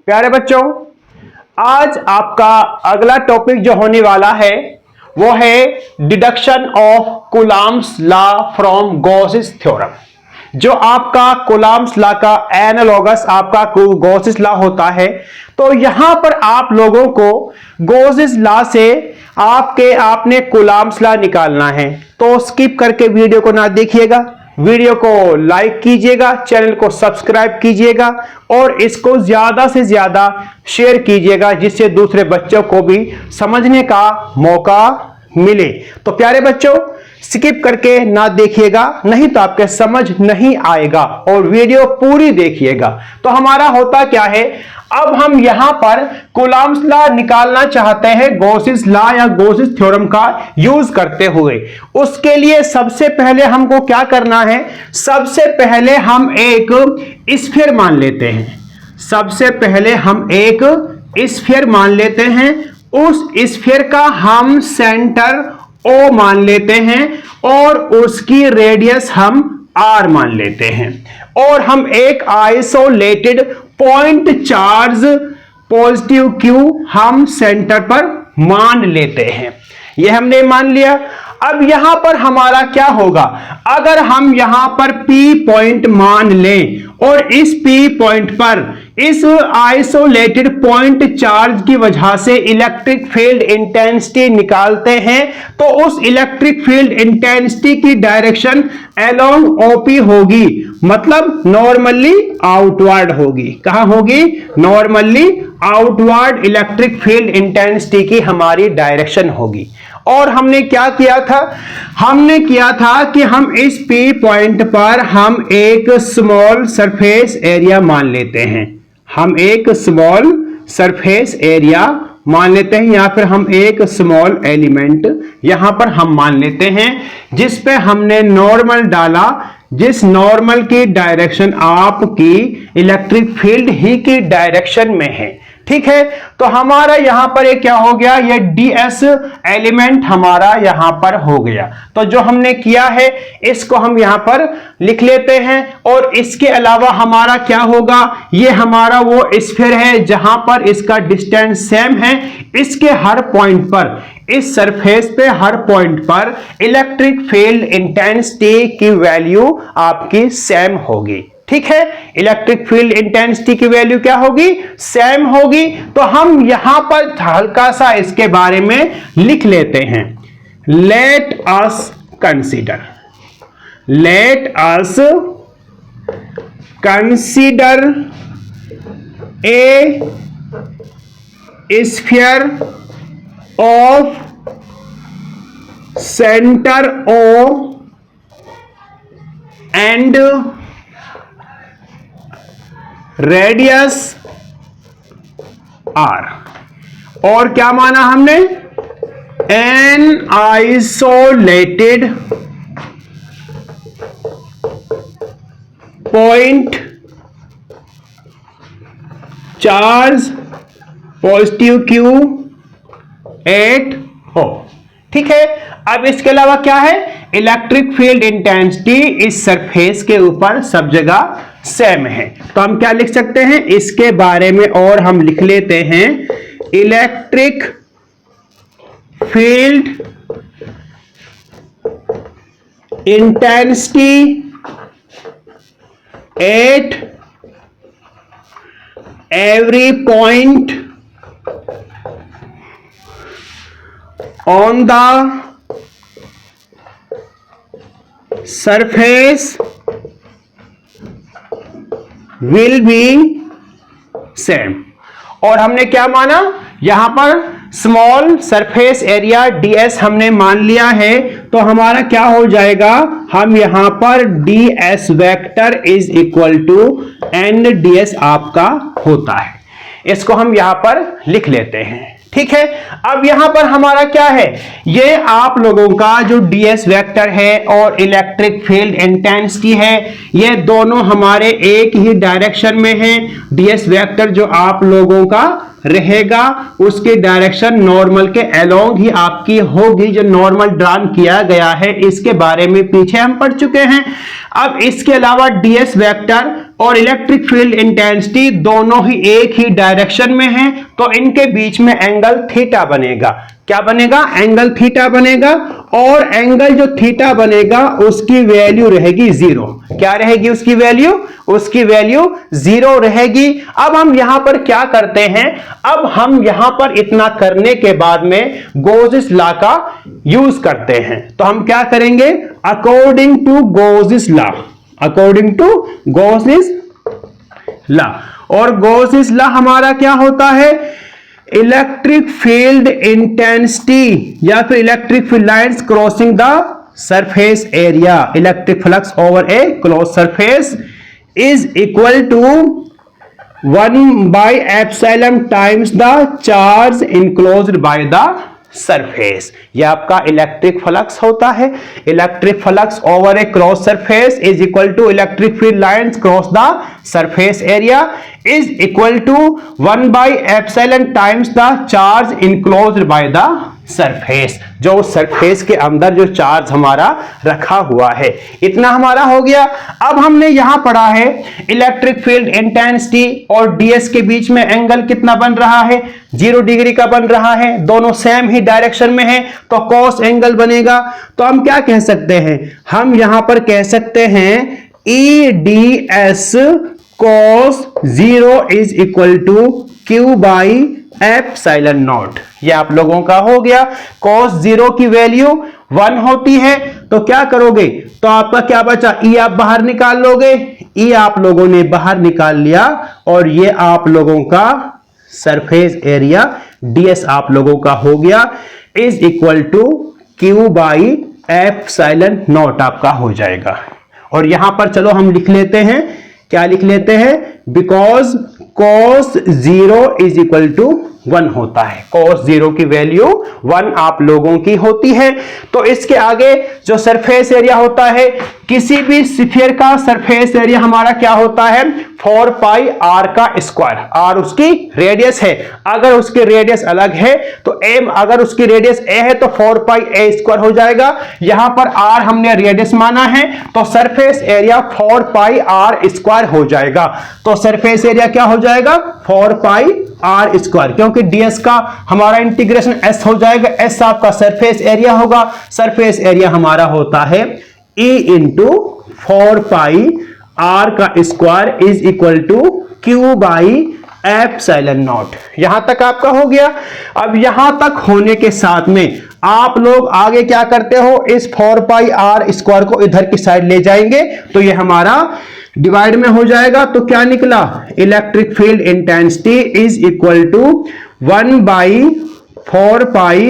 प्यारे बच्चों, आज आपका अगला टॉपिक जो होने वाला है वो है deduction of Coulomb's law from Gauss's theorem. जो आपका कूलम्ब्स लॉ का एनालॉगस आपका गॉसिस लॉ होता है, तो यहां पर आप लोगों को गॉसिस लॉ से आपने कूलम्ब्स लॉ निकालना है। तो स्किप करके वीडियो को ना देखिएगा, वीडियो को लाइक कीजिएगा, चैनल को सब्सक्राइब कीजिएगा और इसको ज्यादा से ज्यादा शेयर कीजिएगा, जिससे दूसरे बच्चों को भी समझने का मौका मिले। तो प्यारे बच्चों, स्किप करके ना देखिएगा, नहीं तो आपके समझ नहीं आएगा, और वीडियो पूरी देखिएगा। तो हमारा होता क्या है, अब हम यहां पर कूलम्ब्स लॉ निकालना चाहते हैं गॉसिस लॉ या गॉसिस थ्योरम का यूज करते हुए। उसके लिए सबसे पहले हमको क्या करना है, सबसे पहले हम एक स्फीयर मान लेते हैं। सबसे पहले हम एक स्फीयर मान लेते हैं। उस स्फीयर का हम सेंटर O मान लेते हैं और उसकी रेडियस हम R मान लेते हैं, और हम एक isolated point charge positive Q हम सेंटर पर मान लेते हैं। यह हमने मान लिया। अब यहां पर हमारा क्या होगा, अगर हम यहां पर P पॉइंट मान लें और इस P पॉइंट पर इस आइसोलेटेड पॉइंट चार्ज की वजह से इलेक्ट्रिक फील्ड इंटेंसिटी निकालते हैं, तो उस इलेक्ट्रिक फील्ड इंटेंसिटी की डायरेक्शन अलोंग OP होगी, मतलब नॉर्मली आउटवर्ड होगी। कहां होगी? Normally outward electric field intensity की हमारी डायरेक्शन होगी। और हमने क्या किया था, हमने किया था कि हम इस P पॉइंट पर हम एक स्मॉल सरफेस एरिया मान लेते हैं। हम एक स्मॉल सरफेस एरिया मान लेते हैं, या फिर हम एक स्मॉल एलिमेंट यहां पर हम मान लेते हैं, जिस पे हमने नॉर्मल डाला, जिस नॉर्मल की डायरेक्शन आपकी इलेक्ट्रिक फील्ड ही की डायरेक्शन में है। ठीक है, तो हमारा यहां पर एक क्या हो गया, ये ds एलिमेंट हमारा यहां पर हो गया। तो जो हमने किया है इसको हम यहां पर लिख लेते हैं। और इसके अलावा हमारा क्या होगा, ये हमारा वो स्फीयर है जहां पर इसका डिस्टेंस सेम है। इसके हर पॉइंट पर, इस सरफेस पे हर पॉइंट पर इलेक्ट्रिक फील्ड इंटेंसिटी की वैल्यू आपकी सेम होगी। ठीक है, इलेक्ट्रिक फील्ड इंटेंसिटी की वैल्यू क्या होगी, सेम होगी। तो हम यहां पर हल्का सा इसके बारे में लिख लेते हैं। Let us consider a sphere of centre O and radius R। और क्या माना हमने, an isolated point charge positive Q at O। ठीक है, अब इसके अलावा क्या है, इलेक्ट्रिक फील्ड इंटेंसिटी इस सरफेस के ऊपर सब जगह सेम है। तो हम क्या लिख सकते हैं इसके बारे में, और हम लिख लेते हैं electric field intensity at every point on the surface will be same. और हमने क्या माना, यहां पर स्मॉल सरफेस एरिया ds हमने मान लिया है। तो हमारा क्या हो जाएगा, हम यहां पर ds vector is equal to n ds आपका होता है। इसको हम यहां पर लिख लेते हैं। ठीक है, अब यहां पर हमारा क्या है, ये आप लोगों का जो ds वेक्टर है और इलेक्ट्रिक फील्ड इंटेंसिटी है, ये दोनों हमारे एक ही डायरेक्शन में है। ds वेक्टर जो आप लोगों का रहेगा उसकी डायरेक्शन नॉर्मल के अलोंग ही आपकी होगी, जो नॉर्मल ड्रॉन किया गया है इसके बारे में पीछे हम पढ़ चुके हैं। अब इसके अलावा डीएस वेक्टर और इलेक्ट्रिक फील्ड इंटेंसिटी दोनों ही एक ही डायरेक्शन में हैं, तो इनके बीच में एंगल थीटा बनेगा। क्या बनेगा? एंगल थीटा बनेगा, और एंगल जो थीटा बनेगा उसकी वैल्यू रहेगी 0। क्या रहेगी उसकी वैल्यू? उसकी वैल्यू 0 रहेगी। अब हम यहां पर क्या करते हैं, अब हम यहां पर इतना करने के बाद में गॉसेस लॉ का यूज करते हैं। तो हम क्या करेंगे? According to Gauss's law, according to Gauss's law, और गॉसेस लॉ हमारा क्या होता है? इलेक्ट्रिक फील्ड इंटेंसिटी या फिर electric field lines crossing the surface area, electric flux over a close surface is equal to one by epsilon times the charge enclosed by the surface. यह आपका electric flux होता है। Electric flux over a cross surface is equal to electric field lines cross the surface area is equal to one by epsilon times the charge enclosed by the surface, जो surface के अंदर जो charge हमारा रखा हुआ है। इतना हमारा हो गया। अब हमने यहां पढ़ा है इलेक्ट्रिक फील्ड इंटेंसिटी और डीएस के बीच में एंगल कितना बन रहा है? 0 डिग्री का बन रहा है। दोनों सेम ही डायरेक्शन में है, तो कॉस एंगल बनेगा। तो हम क्या कह सकते हैं? हम यहां पर कह सकते हैं EDS cos 0 is equal to Q by epsilon naught. ये आप लोगों का हो गया। cos 0 की वैल्यू 1 होती है, तो क्या करोगे? तो आपका क्या बचा? E आप बाहर निकाल लोगे। E आप लोगों ने बाहर निकाल लिया, और ये आप लोगों का सरफेस एरिया ds आप लोगों का हो गया is equal to Q by epsilon naught आपका हो जाएगा। और यहां पर चलो हम लिख लेते हैं, क्या लिख लेते हैं? Because cos 0 is equal to 1 होता है। cos 0 की वैल्यू 1 आप लोगों की होती है। तो इसके आगे जो सरफेस एरिया होता है, किसी भी स्फीयर का सरफेस एरिया हमारा क्या होता है? 4 पाई r का स्क्वायर। r उसकी रेडियस है, अगर उसकी रेडियस अलग है तो m, अगर उसकी रेडियस a है तो 4 पाई a स्क्वायर हो जाएगा। यहां पर r हमने रेडियस माना है, तो surface area 4 pi r square हो जाएगा। तो सरफेस एरिया क्या हो जाएगा? 4 पाई r स्क्वायर, क्योंकि ds का हमारा इंटीग्रेशन s हो जाएगा। s आपका सरफेस एरिया होगा। सरफेस एरिया हमारा होता है E इंटू 4 पाई r का square is equal to Q by epsilon naught. यहां तक आपका हो गया। अब यहां तक होने के साथ में आप लोग आगे क्या करते हो? इस 4 पाई r स्क्वायर को इधर की साइड ले जाएंगे, तो ये हमारा डिवाइड में हो जाएगा। तो क्या निकला? Electric field intensity is equal to 1/4 pi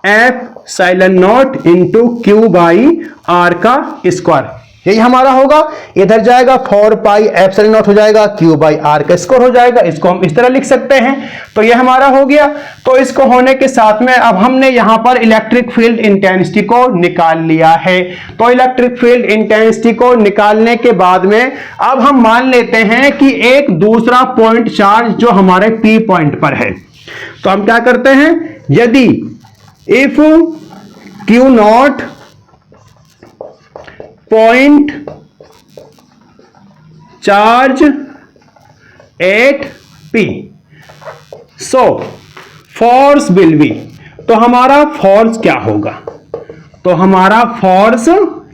epsilon naught into Q by r का स्क्वायर। यही हमारा होगा। इधर जाएगा 4 पाई एप्सिलॉन नॉट हो जाएगा, Q बाई r का स्क्वायर हो जाएगा। इसको हम इस तरह लिख सकते हैं। तो ये हमारा हो गया। तो इसको होने के साथ में अब हमने यहां पर इलेक्ट्रिक फील्ड इंटेंसिटी को निकाल लिया है। तो इलेक्ट्रिक फील्ड इंटेंसिटी को निकालने के बाद में अब हम मान लेते हैं कि एक दूसरा पॉइंट चार्ज जो हमारे P पॉइंट पर है, तो हम क्या करते हैं? यदि if Q not point charge at P, so force will be, तो हमारा फोर्स क्या होगा? तो हमारा फोर्स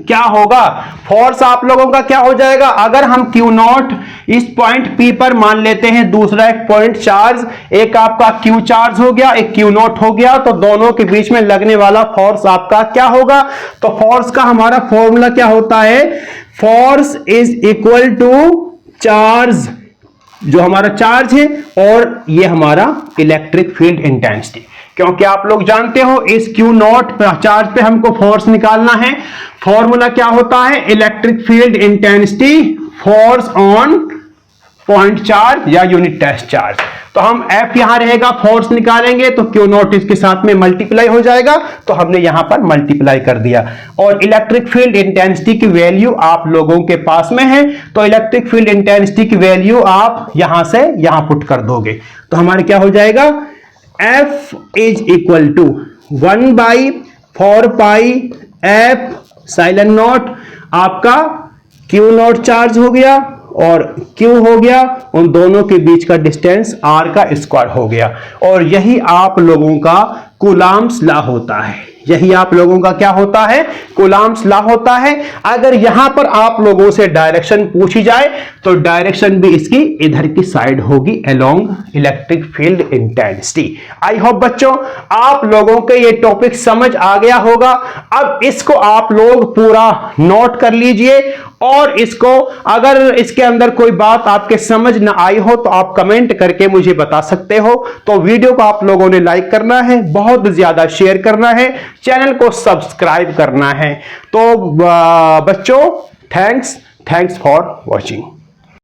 क्या होगा? फोर्स आप लोगों का क्या हो जाएगा? अगर हम Q नॉट इस पॉइंट P पर मान लेते हैं, दूसरा एक पॉइंट चार्ज, एक आपका Q चार्ज हो गया, एक Q नॉट हो गया, तो दोनों के बीच में लगने वाला फोर्स आपका क्या होगा? तो फोर्स का हमारा फॉर्मूला क्या होता है? Force is equal to charge, जो हमारा चार्ज है, और ये हमारा इलेक्ट्रिक फील्ड इंटेंसिटी। क्योंकि आप लोग जानते हो इस Q नॉट चार्ज पे हमको फोर्स निकालना है। फॉर्मूला क्या होता है? Electric field intensity force on 0.4 या यूनिट टेस्ट चार्ज। तो हम F यहां रहेगा, फोर्स निकालेंगे तो Q नॉट इसके साथ में मल्टीप्लाई हो जाएगा, तो हमने यहां पर मल्टीप्लाई कर दिया। और इलेक्ट्रिक फील्ड इंटेंसिटी की वैल्यू आप लोगों के पास में है, तो इलेक्ट्रिक फील्ड इंटेंसिटी की वैल्यू आप यहां से यहां पुट कर दोगे, तो हमारे क्या हो जाएगा, F is equal to 1/4 pi F साइलन नॉट, आपका Q नॉट चार्ज हो गया और Q हो गया, उन दोनों के बीच का डिस्टेंस R का स्क्वायर हो गया। और यही आप लोगों का कूलम्ब्स लॉ होता है, यही आप लोगों का क्या होता है, कूलम्ब्स लॉ होता है। अगर यहां पर आप लोगों से डायरेक्शन पूछी जाए तो डायरेक्शन भी इसकी इधर की साइड होगी, along electric field intensity. I hope बच्चों आप लोगों के ये टॉपिक समझ आ गया होगा। अब इसको आप लोग पूरा नोट कर लीजिए, और इसको अगर इसके अंदर कोई बात आपके समझ ना आई हो तो आप कमेंट करके मुझे बता सकते हो। तो वीडियो को आप लोगों ने लाइक करना है, बहुत ज्यादा शेयर करना है, चैनल को सब्सक्राइब करना है। तो बच्चों थैंक्स फॉर वॉचिंग।